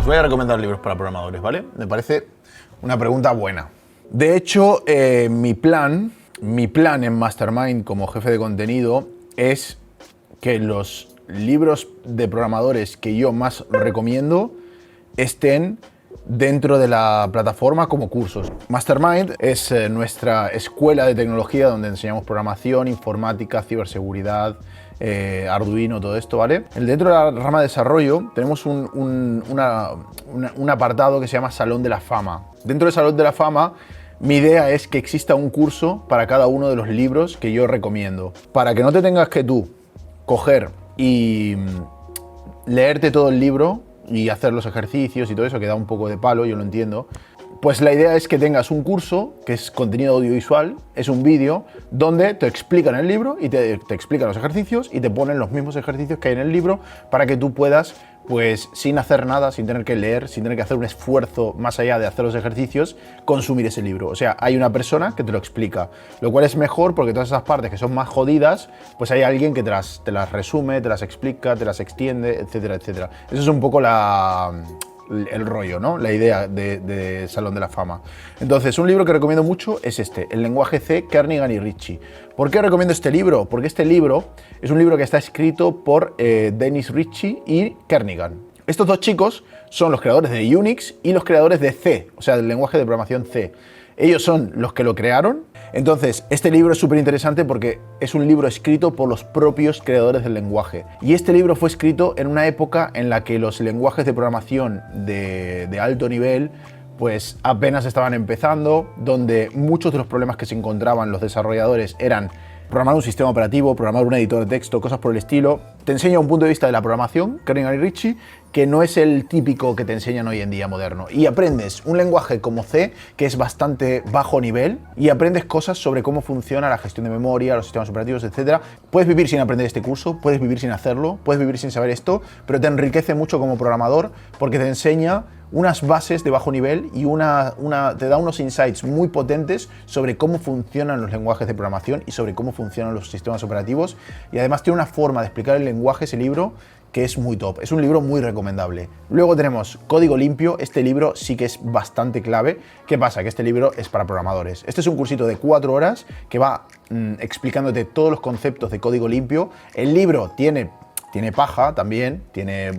Os voy a recomendar libros para programadores, ¿vale? Me parece una pregunta buena. De hecho, mi plan en Mastermind como jefe de contenido es que los libros de programadores que yo más recomiendo estén dentro de la plataforma como cursos. Mastermind es nuestra escuela de tecnología donde enseñamos programación, informática, ciberseguridad, Arduino, todo esto, ¿vale? Dentro de la rama de desarrollo tenemos un apartado que se llama Salón de la Fama. Dentro del Salón de la Fama, mi idea es que exista un curso para cada uno de los libros que yo recomiendo. Para que no te tengas que tú coger y leerte todo el libro y hacer los ejercicios y todo eso, que da un poco de palo, yo lo entiendo. Pues la idea es que tengas un curso, que es contenido audiovisual, es un vídeo, donde te explican el libro y te explican los ejercicios y te ponen los mismos ejercicios que hay en el libro para que tú puedas, pues sin hacer nada, sin tener que leer, sin tener que hacer un esfuerzo más allá de hacer los ejercicios, consumir ese libro. O sea, hay una persona que te lo explica, lo cual es mejor porque todas esas partes que son más jodidas, pues hay alguien que te las resume, te las explica, te las extiende, etcétera, etcétera. Eso es un poco el rollo, ¿no? La idea de Salón de la Fama. Entonces, un libro que recomiendo mucho es este, El lenguaje C, Kernighan y Ritchie. ¿Por qué recomiendo este libro? Porque este libro es un libro que está escrito por Dennis Ritchie y Kernighan. Estos dos chicos son los creadores de Unix y los creadores de C, o sea, del lenguaje de programación C. Ellos son los que lo crearon. Entonces, este libro es súper interesante porque es un libro escrito por los propios creadores del lenguaje. Y este libro fue escrito en una época en la que los lenguajes de programación de alto nivel pues apenas estaban empezando, donde muchos de los problemas que se encontraban los desarrolladores eran programar un sistema operativo, programar un editor de texto, cosas por el estilo. Te enseña un punto de vista de la programación, Kernighan y Ritchie, que no es el típico que te enseñan hoy en día moderno. Y aprendes un lenguaje como C, que es bastante bajo nivel, y aprendes cosas sobre cómo funciona la gestión de memoria, los sistemas operativos, etc. Puedes vivir sin aprender este curso, puedes vivir sin hacerlo, puedes vivir sin saber esto, pero te enriquece mucho como programador porque te enseña unas bases de bajo nivel y te da unos insights muy potentes sobre cómo funcionan los lenguajes de programación y sobre cómo funcionan los sistemas operativos. Y además tiene una forma de explicar el lenguaje, ese libro, que es muy top. Es un libro muy recomendable. Luego tenemos Código Limpio. Este libro sí que es bastante clave. ¿Qué pasa? Que este libro es para programadores. Este es un cursito de 4 horas que va explicándote todos los conceptos de código limpio. El libro tiene paja también, tiene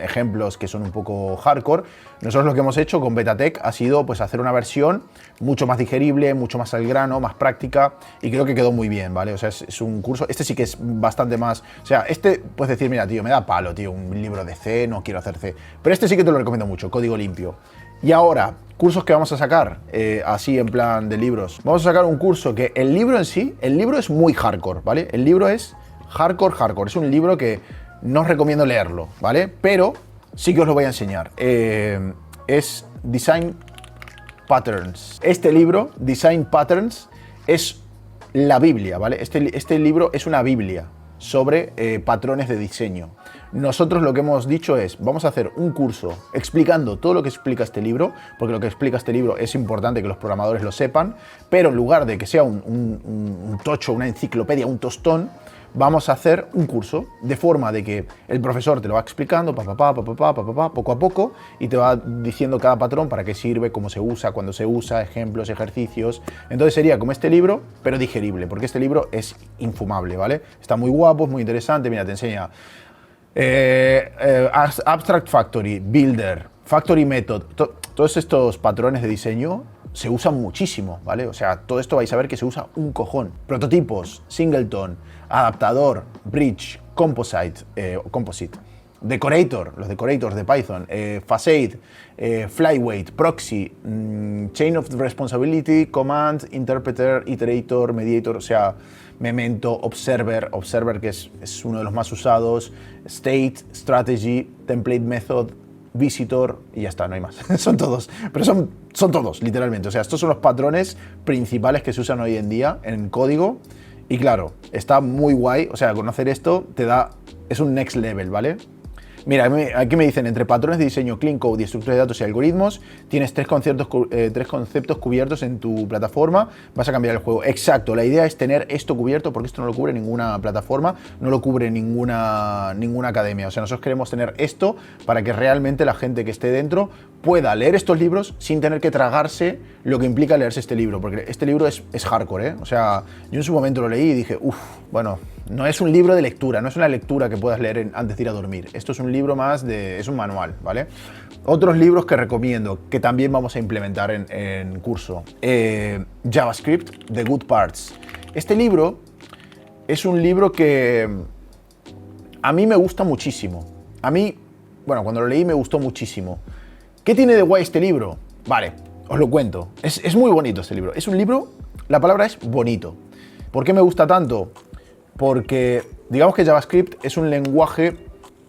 ejemplos que son un poco hardcore. Nosotros lo que hemos hecho con Betatech ha sido pues hacer una versión mucho más digerible, mucho más al grano, más práctica, y creo que quedó muy bien, ¿vale? O sea, es un curso, este sí que es bastante más, o sea, este puedes decir, mira, tío, me da palo, tío, un libro de C, no quiero hacer C, pero este sí que te lo recomiendo mucho, Código Limpio. Y ahora, cursos que vamos a sacar, así en plan de libros. Vamos a sacar un curso que el libro en sí, el libro es muy hardcore, ¿vale? El libro es hardcore. Es un libro que no os recomiendo leerlo, ¿vale? Pero sí que os lo voy a enseñar. Es Design Patterns. Este libro, Design Patterns, es la Biblia, ¿vale? Este libro es una Biblia sobre patrones de diseño. Nosotros lo que hemos dicho es, vamos a hacer un curso explicando todo lo que explica este libro, porque lo que explica este libro es importante que los programadores lo sepan, pero en lugar de que sea un tocho, una enciclopedia, un tostón, vamos a hacer un curso de forma de que el profesor te lo va explicando poco a poco, y te va diciendo cada patrón para qué sirve, cómo se usa, cuándo se usa, ejemplos, ejercicios. Entonces sería como este libro, pero digerible, porque este libro es infumable, ¿vale? Está muy guapo, es muy interesante. Mira, te enseña Abstract Factory, Builder, Factory Method, todos estos patrones de diseño se usan muchísimo, ¿vale? O sea, todo esto vais a ver que se usa un cojón. Prototipos, Singleton, adaptador, bridge, composite, decorator, los decorators de Python, facade, flyweight, proxy, chain of responsibility, command, interpreter, iterator, mediator, o sea, memento, observer que es uno de los más usados, state, strategy, template method, visitor, y ya está, no hay más. Son todos, pero son todos, literalmente. O sea, estos son los patrones principales que se usan hoy en día en código. Y claro, está muy guay. O sea, conocer esto es un next level, ¿vale? Mira, aquí me dicen, entre patrones de diseño, clean code y estructuras de datos y algoritmos, tienes tres conceptos cubiertos en tu plataforma, vas a cambiar el juego. Exacto, la idea es tener esto cubierto porque esto no lo cubre ninguna plataforma, no lo cubre ninguna academia. O sea, nosotros queremos tener esto para que realmente la gente que esté dentro pueda leer estos libros sin tener que tragarse lo que implica leerse este libro, porque este libro es hardcore, ¿eh? O sea, yo en su momento lo leí y dije, bueno, no es un libro de lectura, no es una lectura que puedas leer antes de ir a dormir. Esto es un libro más es un manual, ¿vale? Otros libros que recomiendo, que también vamos a implementar en curso. JavaScript, The Good Parts. Este libro es un libro que a mí me gusta muchísimo. A mí, bueno, cuando lo leí me gustó muchísimo. ¿Qué tiene de guay este libro? Vale, os lo cuento. Es muy bonito este libro. Es un libro, la palabra es bonito. ¿Por qué me gusta tanto? Porque digamos que JavaScript es un lenguaje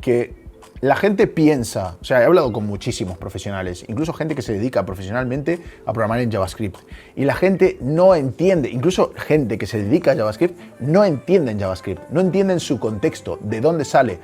que la gente piensa, o sea, he hablado con muchísimos profesionales, incluso gente que se dedica profesionalmente a programar en JavaScript, y la gente no entiende, incluso gente que se dedica a JavaScript, no entiende en JavaScript, no entienden su contexto, de dónde sale,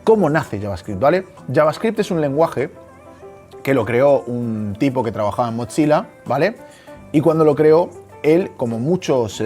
cómo nace JavaScript, ¿vale? JavaScript es un lenguaje que lo creó un tipo que trabajaba en Mozilla, ¿vale? Y cuando lo creó, él, como muchos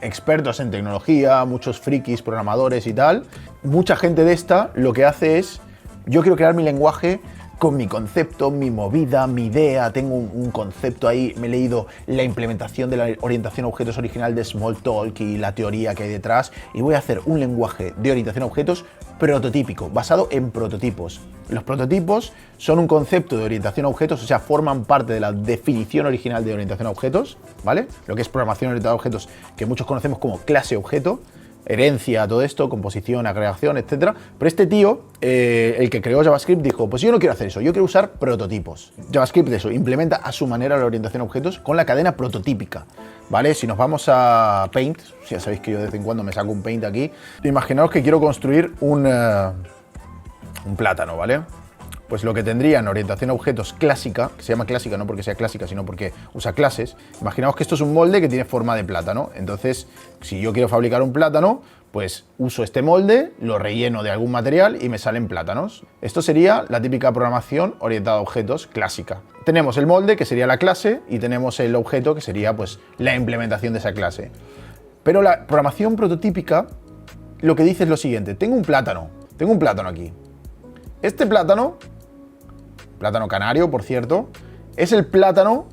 expertos en tecnología, muchos frikis, programadores y tal, mucha gente de esta lo que hace es, yo quiero crear mi lenguaje con mi concepto, mi movida, mi idea, tengo un concepto ahí, me he leído la implementación de la orientación a objetos original de Smalltalk y la teoría que hay detrás, y voy a hacer un lenguaje de orientación a objetos prototípico, basado en prototipos. Los prototipos son un concepto de orientación a objetos, o sea, forman parte de la definición original de orientación a objetos, ¿vale? Lo que es programación orientada a objetos, que muchos conocemos como clase-objeto, herencia, todo esto, composición, agregación, etcétera. Pero este tío, el que creó JavaScript, dijo, pues yo no quiero hacer eso, yo quiero usar prototipos. JavaScript eso, implementa a su manera la orientación a objetos con la cadena prototípica, ¿vale? Si nos vamos a Paint, ya sabéis que yo de vez en cuando me saco un Paint aquí, imaginaos que quiero construir un plátano, ¿vale? Pues lo que tendría en orientación a objetos clásica, que se llama clásica no porque sea clásica, sino porque usa clases, imaginaos que esto es un molde que tiene forma de plátano. Entonces, si yo quiero fabricar un plátano, pues uso este molde, lo relleno de algún material y me salen plátanos. Esto sería la típica programación orientada a objetos clásica. Tenemos el molde, que sería la clase, y tenemos el objeto, que sería pues la implementación de esa clase. Pero la programación prototípica lo que dice es lo siguiente: tengo un plátano aquí. Este plátano canario, por cierto, es el plátano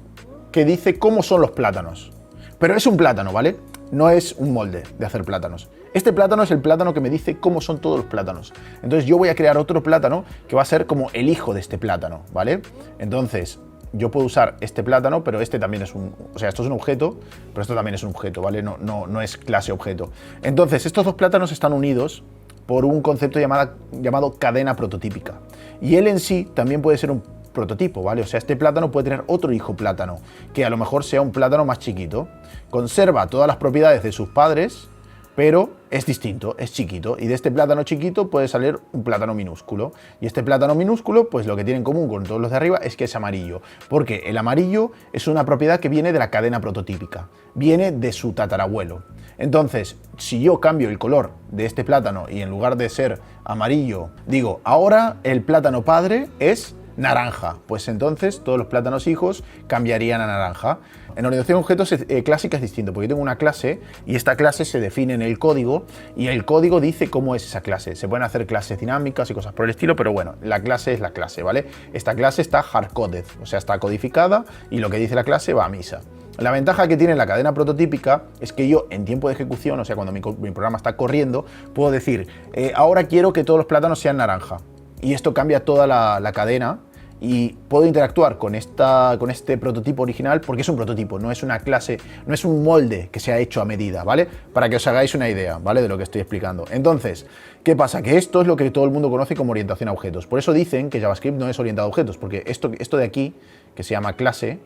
que dice cómo son los plátanos. Pero es un plátano, ¿vale? No es un molde de hacer plátanos. Este plátano es el plátano que me dice cómo son todos los plátanos. Entonces yo voy a crear otro plátano que va a ser como el hijo de este plátano, ¿vale? Entonces yo puedo usar este plátano, pero este también es o sea, esto es un objeto, pero esto también es un objeto, ¿vale? No es clase objeto. Entonces estos dos plátanos están unidos por un concepto llamado cadena prototípica. Y él en sí también puede ser un prototipo, ¿vale? O sea, este plátano puede tener otro hijo plátano, que a lo mejor sea un plátano más chiquito. Conserva todas las propiedades de sus padres, pero es distinto, es chiquito. Y de este plátano chiquito puede salir un plátano minúsculo. Y este plátano minúsculo, pues lo que tiene en común con todos los de arriba es que es amarillo. Porque el amarillo es una propiedad que viene de la cadena prototípica. Viene de su tatarabuelo. Entonces, si yo cambio el color de este plátano y en lugar de ser amarillo, digo, ahora el plátano padre es naranja, pues entonces todos los plátanos hijos cambiarían a naranja. En orientación a objetos clásica es distinto, porque yo tengo una clase y esta clase se define en el código y el código dice cómo es esa clase. Se pueden hacer clases dinámicas y cosas por el estilo, pero bueno, la clase es la clase, ¿vale? Esta clase está hardcoded, o sea, está codificada y lo que dice la clase va a misa. La ventaja que tiene la cadena prototípica es que yo en tiempo de ejecución, o sea, cuando mi programa está corriendo, puedo decir, ahora quiero que todos los plátanos sean naranja. Y esto cambia toda la cadena y puedo interactuar con este prototipo original porque es un prototipo, no es una clase, no es un molde que se ha hecho a medida, ¿vale? Para que os hagáis una idea, ¿vale? De lo que estoy explicando. Entonces, ¿qué pasa? Que esto es lo que todo el mundo conoce como orientación a objetos. Por eso dicen que JavaScript no es orientado a objetos, porque esto de aquí, que se llama clase,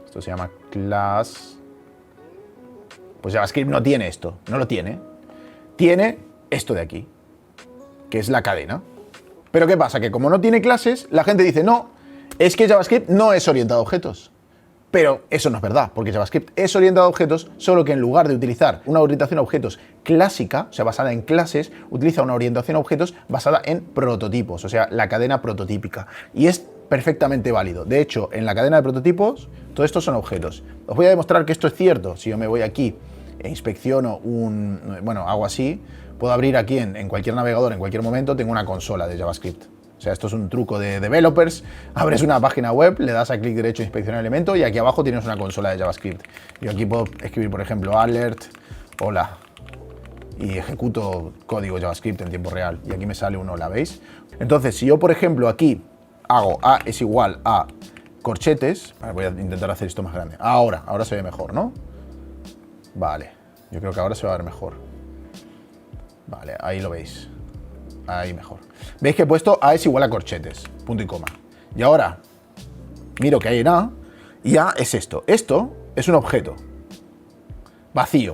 esto se llama class, pues JavaScript no tiene esto, no lo tiene. Tiene esto de aquí, que es la cadena. Pero ¿qué pasa? Que como no tiene clases, la gente dice, no, es que JavaScript no es orientado a objetos. Pero eso no es verdad, porque JavaScript es orientado a objetos, solo que en lugar de utilizar una orientación a objetos clásica, o sea, basada en clases, utiliza una orientación a objetos basada en prototipos, o sea, la cadena prototípica. Y es perfectamente válido. De hecho, en la cadena de prototipos, todo esto son objetos. Os voy a demostrar que esto es cierto. Si yo me voy aquí e inspecciono hago así, puedo abrir aquí en cualquier navegador, en cualquier momento, tengo una consola de JavaScript. O sea, esto es un truco de developers. Abres una página web, le das a clic derecho, inspeccionar elemento, y aquí abajo tienes una consola de JavaScript. Yo aquí puedo escribir, por ejemplo, alert, hola, y ejecuto código JavaScript en tiempo real. Y aquí me sale un hola, ¿veis? Entonces, si yo, por ejemplo, aquí hago a es igual a corchetes, voy a intentar hacer esto más grande. Ahora se ve mejor, ¿no? Vale, yo creo que ahora se va a ver mejor. Vale, ahí lo veis. Ahí mejor. Veis que he puesto a es igual a corchetes, punto y coma. Y ahora miro que hay en a, y a es esto. Esto es un objeto vacío.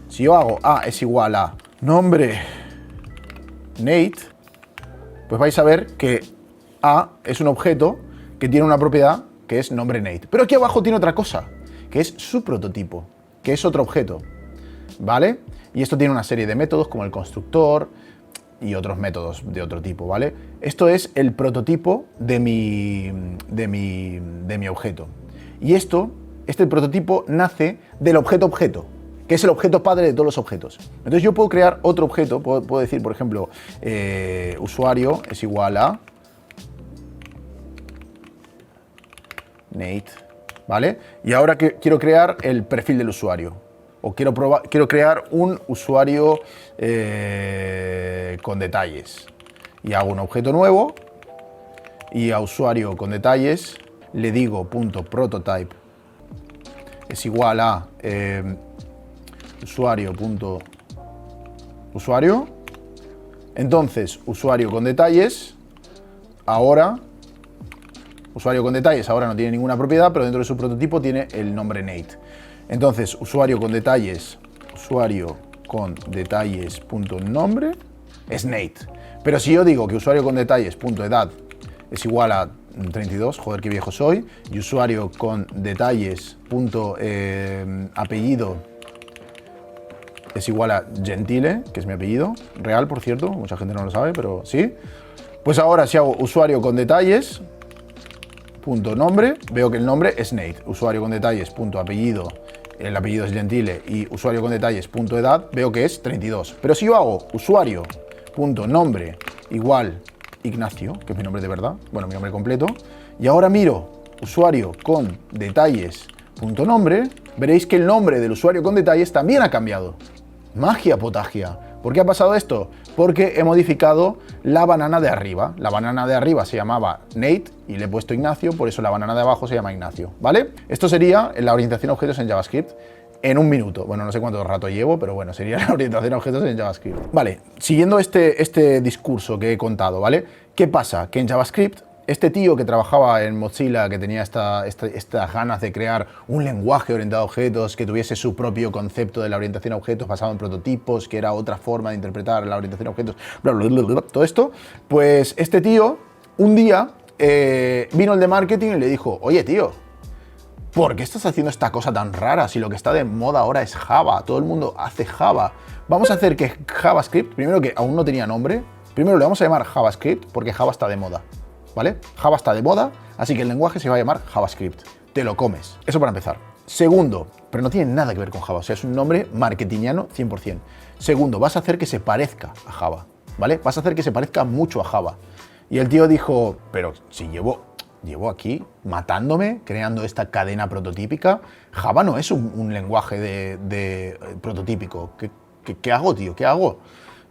Si yo hago a es igual a nombre Nate, pues vais a ver que a es un objeto que tiene una propiedad que es nombre Nate. Pero aquí abajo tiene otra cosa, que es su prototipo, que es otro objeto, ¿vale? Y esto tiene una serie de métodos como el constructor y otros métodos de otro tipo, ¿vale? Esto es el prototipo de mi objeto. Y este prototipo nace del objeto, que es el objeto padre de todos los objetos. Entonces yo puedo crear otro objeto, puedo decir, por ejemplo, usuario es igual a Nate, ¿vale? Y ahora que quiero crear el perfil del usuario. O quiero crear un usuario con detalles. Y hago un objeto nuevo. Y a usuario con detalles le digo .prototype es igual a usuario. Entonces, usuario con detalles ahora no tiene ninguna propiedad, pero dentro de su prototipo tiene el nombre Nate. Entonces, usuario con detalles .nombre es Nate. Pero si yo digo que usuario con detalles.edad es igual a 32, joder, qué viejo soy, y usuario con detalles.apellido es igual a Gentile, que es mi apellido real, por cierto, mucha gente no lo sabe, pero sí. Pues ahora si hago usuario con detalles.nombre, veo que el nombre es Nate. Usuario con detalles.apellido, el apellido es Gentile, y usuario con detalles.edad, veo que es 32. Pero si yo hago usuario.nombre igual Ignacio, que es mi nombre de verdad, bueno, mi nombre completo, y ahora miro usuario con detalles.nombre, veréis que el nombre del usuario con detalles también ha cambiado. Magia potagia. ¿Por qué ha pasado esto? Porque he modificado la banana de arriba. La banana de arriba se llamaba Nate y le he puesto Ignacio, por eso la banana de abajo se llama Ignacio, ¿vale? Esto sería la orientación a objetos en JavaScript en un minuto. Bueno, no sé cuánto rato llevo, pero bueno, sería la orientación a objetos en JavaScript. Vale, siguiendo este discurso que he contado, ¿vale? ¿Qué pasa? Que en JavaScript, este tío que trabajaba en Mozilla, que tenía estas ganas de crear un lenguaje orientado a objetos, que tuviese su propio concepto de la orientación a objetos basado en prototipos, que era otra forma de interpretar la orientación a objetos, bla, bla, bla, bla, todo esto, pues este tío, un día, vino el de marketing y le dijo, oye tío, ¿por qué estás haciendo esta cosa tan rara si lo que está de moda ahora es Java? Todo el mundo hace Java. Vamos a hacer que JavaScript, primero que aún no tenía nombre, primero le vamos a llamar JavaScript porque Java está de moda, ¿vale? Java está de moda, así que el lenguaje se va a llamar JavaScript. Te lo comes. Eso para empezar. Segundo, pero no tiene nada que ver con Java, o sea, es un nombre marketingiano 100%. Segundo, vas a hacer que se parezca a Java, ¿vale? Vas a hacer que se parezca mucho a Java. Y el tío dijo, pero si llevo aquí matándome, creando esta cadena prototípica. Java no es un lenguaje de prototípico. ¿Qué hago, tío? ¿Qué hago?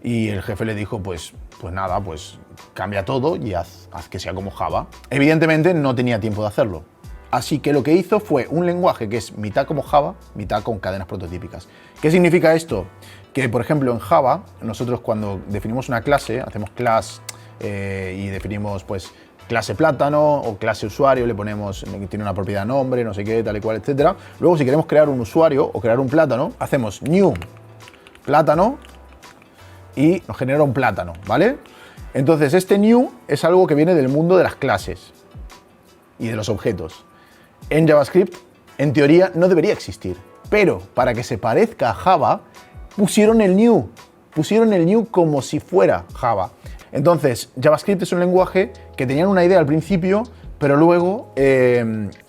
Y el jefe le dijo, pues nada, pues cambia todo y haz que sea como Java. Evidentemente no tenía tiempo de hacerlo. Así que lo que hizo fue un lenguaje que es mitad como Java, mitad con cadenas prototípicas. ¿Qué significa esto? Que, por ejemplo, en Java, nosotros cuando definimos una clase, hacemos class y definimos, pues, clase plátano o clase usuario, le ponemos, tiene una propiedad nombre, no sé qué, tal y cual, etcétera. Luego, si queremos crear un usuario o crear un plátano, hacemos new plátano y nos genera un plátano, ¿vale? Entonces, este new es algo que viene del mundo de las clases y de los objetos. En JavaScript En teoría no debería existir. Pero para que se parezca a Java, pusieron el new. Pusieron el new como si fuera Java. Entonces, JavaScript es un lenguaje que tenían una idea al principio, pero luego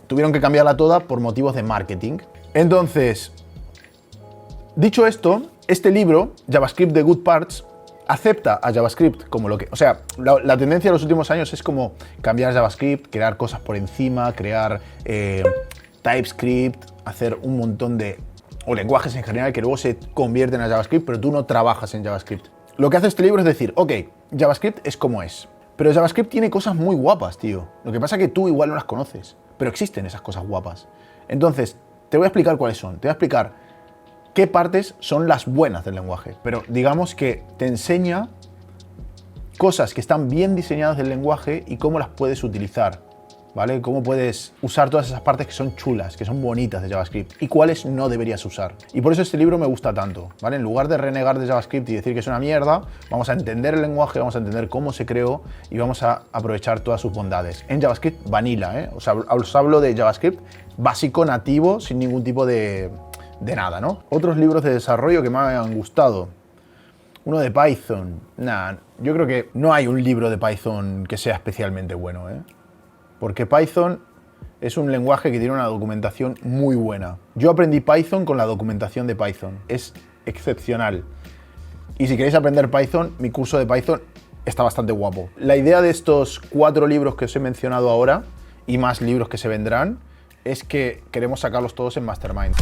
tuvieron que cambiarla toda por motivos de marketing. Entonces, dicho esto, este libro, JavaScript The Good Parts, acepta a JavaScript como lo que... O sea, la tendencia de los últimos años es como cambiar JavaScript, crear cosas por encima, crear TypeScript, hacer un montón de... o lenguajes en general que luego se convierten a JavaScript, pero tú no trabajas en JavaScript. Lo que hace este libro es decir, ok, JavaScript es como es, pero JavaScript tiene cosas muy guapas, tío. Lo que pasa es que tú igual no las conoces, pero existen esas cosas guapas. Entonces, te voy a explicar cuáles son. Te voy a explicar qué partes son las buenas del lenguaje, pero digamos que te enseña cosas que están bien diseñadas del lenguaje y cómo las puedes utilizar, ¿vale? Cómo puedes usar todas esas partes que son chulas, que son bonitas de JavaScript y cuáles no deberías usar. Y por eso este libro me gusta tanto, ¿vale? En lugar de renegar de JavaScript y decir que es una mierda, vamos a entender el lenguaje, vamos a entender cómo se creó y vamos a aprovechar todas sus bondades. En JavaScript vanilla, ¿eh? Os hablo de JavaScript básico, nativo, sin ningún tipo de nada, ¿no? Otros libros de desarrollo que me han gustado. Uno de Python. Nah, yo creo que no hay un libro de Python que sea especialmente bueno, ¿eh? Porque Python es un lenguaje que tiene una documentación muy buena. Yo aprendí Python con la documentación de Python. Es excepcional. Y si queréis aprender Python, mi curso de Python está bastante guapo. La idea de estos 4 libros que os he mencionado ahora, y más libros que se vendrán, es que queremos sacarlos todos en Mastermind.